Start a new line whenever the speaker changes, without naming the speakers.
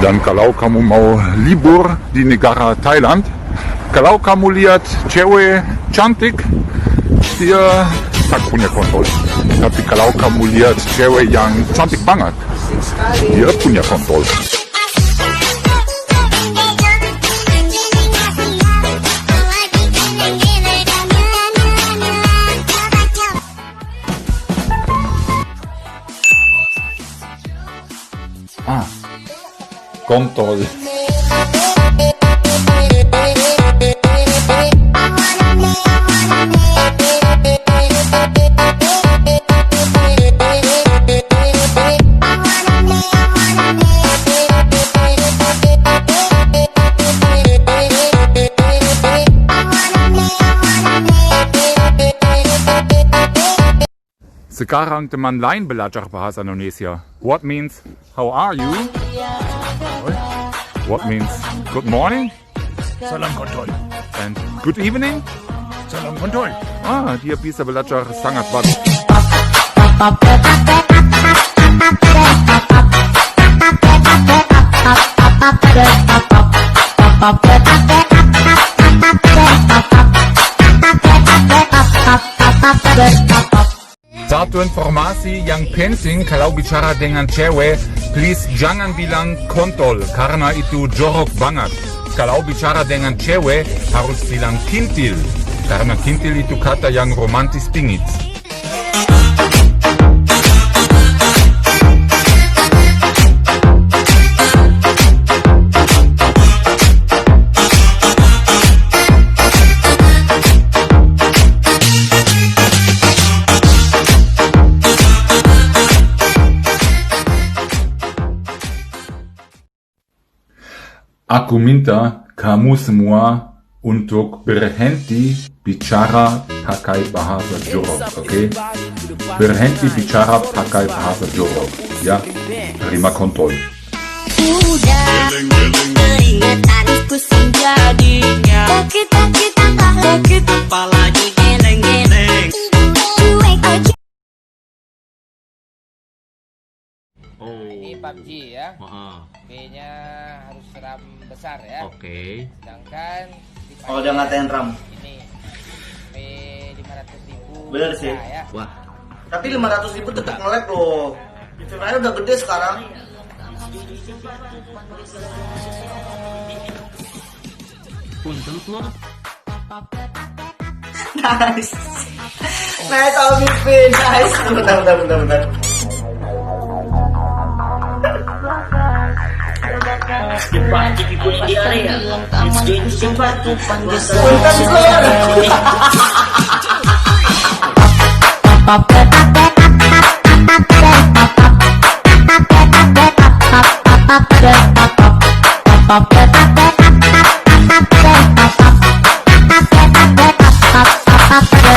Dan kalau kamu mau libur di negara Thailand, kalau kamu lihat cewek cantik, dia tak punya kontol. Tapi kalau kamu lihat cewek yang cantik banget, dia punya kontol. Kontol. Sekarang teman lain belajar bahasa Indonesia. What means how are you? What means good morning?
Salam kontol.
And good evening?
Salam kontol.
Dia bisa belajar sangat bagus. Satu informasi yang penting kalau bicara dengan cewek, please jangan bilang kontol karena itu jorok banget. Kalau bicara dengan cewek harus bilang kintil karena kintil itu kata yang romantis bingit. Aku minta kamu semua untuk berhenti bicara pakai bahasa jorok, oke? Berhenti bicara pakai bahasa jorok, ya? Terima kontol.
Udah teringat hariku sejadinya. Sakit apalagi geleng-geleng. Cuek aja.
Ini PUBG ya. B-nya harus RAM besar ya.
Oke.
Sedangkan
Oh, udah ngatain RAM.
ini B 500.000.
Bener sih.
Ya.
Wah.
Tapi 500.000 tetap nge-lag loh. Free Fire udah gede sekarang.
Punten telur.
Nice. Nice, Alvin. Nice. Bentar.
Papa